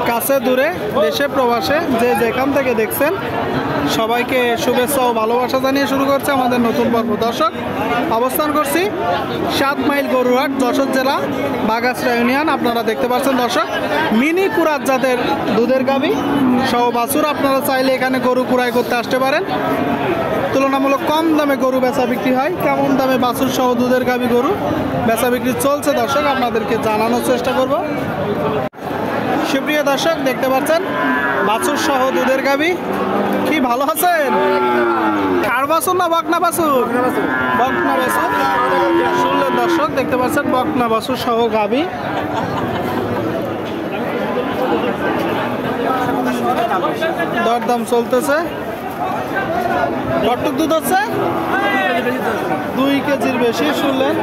কাছে দূরে দেশে প্রবাসে যে যেখান থেকে দেখছেন সবাইকে শুভেচ্ছা ও ভালোবাসা জানিয়ে শুরু করছে আমাদের নতুন পর্ব। দর্শক, অবস্থান করছি 7 মাইল গরুহাট, যশোর জেলা, বাগাসরা ইউনিয়ন। আপনারা দেখতে পাচ্ছেন দর্শক, মিনি কুরাত জাতের দুধের গাভী সহ বাছুর। আপনারা চাইলে এখানে গরু কুড়াই করতে আসতে পারেন। তুলনামূলক কম দামে গরু বেচা বিক্রি হয়। কেমন দামে বাছুর সহ দুধের গাভী গরু বেচা বিক্রি চলছে দর্শক আপনাদেরকে জানানোর চেষ্টা করব। সুপ্রিয় দর্শক, দেখতে পাচ্ছেন বাছুর সহ দুধের গাভী। কি ভালো আছেন? ষাঁড় বাছুর না বকনা বাছুর? বকনা বাছুর। শুনলেন দর্শক, দেখতে পাচ্ছেন বকনা বাছুর সহ গাভী। দরদাম চলতেছে। কতটুক দুধ হচ্ছে? 2 কেজির বেশি। শুনলেন,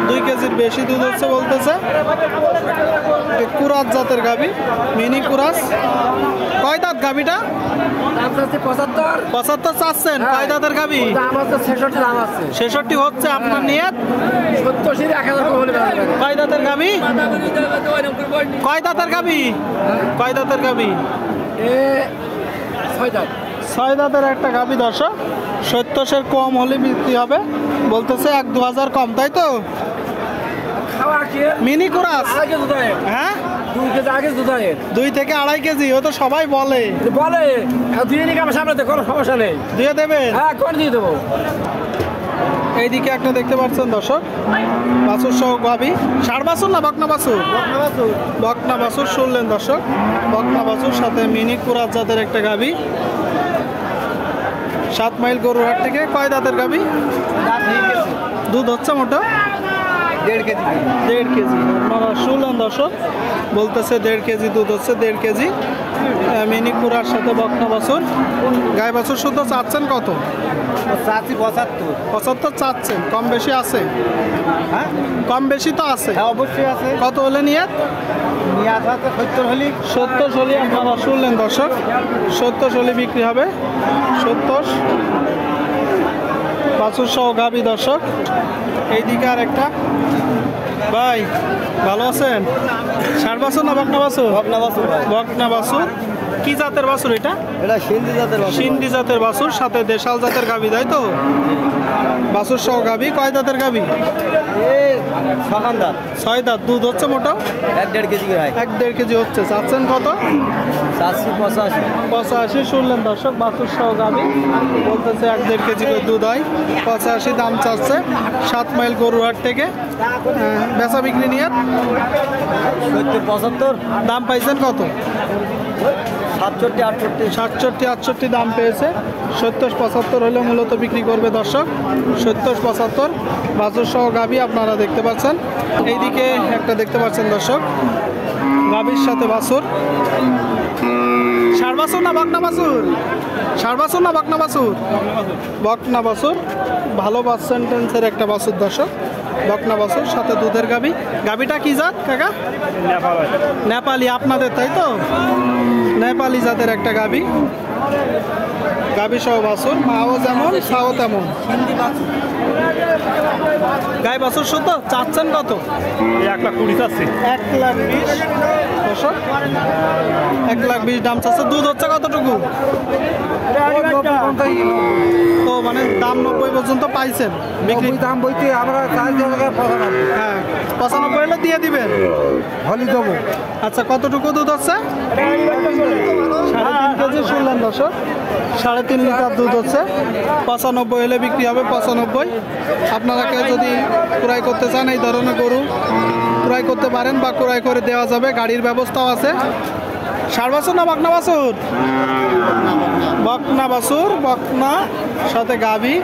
2 কেজির বেশি দুধ হচ্ছে বলতেছে। কুরাত জাতের গাভী, মিনি কুরাস। কয় দাঁত গাভীটা? 75 চাচ্ছেন। কয় দাঁতের গাভী? 66 হচ্ছে। আপনার নিয়ত? কয় দাঁতের গাভী? কয় দাঁতের গাভী? কয় দাঁতের গাভী? 6 দাঁতের একটা গাভী দর্শক। 70 কম হলে বিক্রি হবে বলতেছে। 1-2 কম, তাই তো? মিনি কুরাস। হ্যাঁ, 2 থেকে 2.5 কেজি। ও তো সবাই বলে সমস্যা নেই, দিয়ে দেবেন। দিয়ে দেবো। এইদিকে একটা দেখতে পাচ্ছেন দর্শক, বাছুর সহ গাভী। ষাঁড় বাছুর না বকনা বাছুর? বকনা বাছুর। শুনলেন দর্শক, বকনা বাছুর সাথে মিনি কুরাত জাতের একটা গাভী। 7 মাইল গরুহাট থেকে। কয় দাঁতের গাভী? দুধ হচ্ছে মোটা 1.5 কেজি। আপনারা শুনলেন দর্শক, বলতেছে 1.5 কেজি দুধ হচ্ছে। 1.5 কেজি মিনি কুরার সাথে বকনা বাছুর। গাই বাছুর শুদ্ধ চাচ্ছেন কত? 75 চাচ্ছেন। কম বেশি আছে? হ্যাঁ, কম বেশি তো আছে। অবশ্যই আছে। কত হলে নিয়ত? 70 হলে। আপনারা শুনলেন দর্শক, 70 হলে বিক্রি হবে। 70 বাছুর সহ গাভী দর্শক। এইদিকে আর একটা ভাই, ভালো আছেন? ষাঁড় বাছুর না বকনা বাছুর? বকনা বাছুর। কি জাতের বাছুর এটা? সিন্ধি জাতের বাছুর সাথে দেশাল জাতের গাভী, তাই তো? বাছুর সহ গাভী। কয় দাঁতের গাভী? 6 দাঁত। দুধ হচ্ছে মোটা 1.5 কেজি হচ্ছে। চাচ্ছেন কত? 85। শুনলেন দর্শক, বাছুর সহ গাভী বলতেছে 1.5 কেজি করে দুধ হয়। 85 দাম চাচ্ছে। 7 মাইল গরুহাট থেকে। বেচা বিক্রি নিয়ে 70-75 দাম পাইছেন। কত? 67-68 দাম পেয়েছে। 70-75 হলে মূলত বিক্রি করবে দর্শক। 70-75 বাছুর সহ গাভী আপনারা দেখতে পাচ্ছেন। এইদিকে একটা দেখতে পাচ্ছেন দর্শক, গাভীর সাথে বাছুর। ষাঁড় বাছুর না বকনা বাছুর? ষাঁড় বাছুর না বকনা বাছুর? বকনা বাছুর। ভালো পার্সেন্টেন্সের একটা বাছুর দর্শক, বকনা বাছুর সাথে দুধের গাভী। গাভীটা কি জাত কাকা? নেপালি। আপনাদের, তাই তো? নেপালি জাতের একটা গাভী। গাভী সহ বাছুর। মাও যেমন ছাও তেমন। গাই বাছুর শুদ্ধ চাচ্ছেন কত? 1,20,000 চাচ্ছি। 1,20,000 দর্শক, 1,20,000 দাম চাচ্ছে। দুধ হচ্ছে কতটুকু? তো মানে দাম 90 পর্যন্ত পাইছেন বিক্রি? দাম বইতে আমরা 4,000। হ্যাঁ, 95 হলে দিয়ে দিবেন। হলি দেবো। আচ্ছা, কতটুকু দুধ হচ্ছে? 3.5 কেজি। শুনলেন দর্শক, 3.5 লিটার দুধ হচ্ছে। 95 হলে বিক্রি হবে। 95। আপনারা কেউ যদি ক্রয় করতে চান এই ধরনের গরু ক্রয় করতে পারেন বা ক্রয় করে দেওয়া যাবে, গাড়ির ব্যবস্থাও আছে। ষাঁড় বাছুর না বকনা বাছুর? বকনা বাছুর। বকনা সাথে গাভী,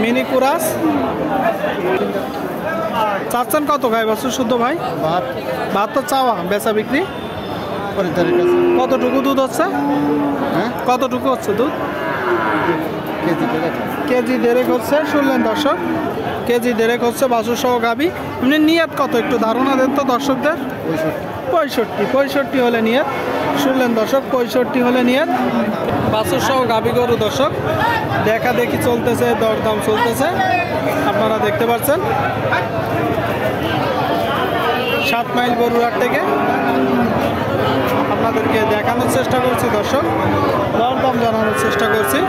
মিনি কুরাস। চাচ্ছেন কত গাই বাছুর শুদ্ধ ভাই? 72 চাওয়া। বেচা বিক্রি কতটুকু দুধ হচ্ছে? কতটুকু হচ্ছে দুধ? কেজি 1.5 হচ্ছে। শুনলেন দর্শক, কেজি 1.5 হচ্ছে বাছুর সহ গাভী। এমনি নিয়ত কত একটু ধারণা দেন তো দর্শকদের? 65 হলে নিয়ত। শুনলেন দর্শক, 65 হলে নিয়ত। বাছুর সহ গাভী গরু দর্শক দেখা দেখি চলতেছে, দরদাম চলতেছে, আপনারা দেখতে পাচ্ছেন। 7 মাইল গরুহাট থেকে দেখানোর চেষ্টা করছি দর্শক, দরদাম জানানোর চেষ্টা করছি।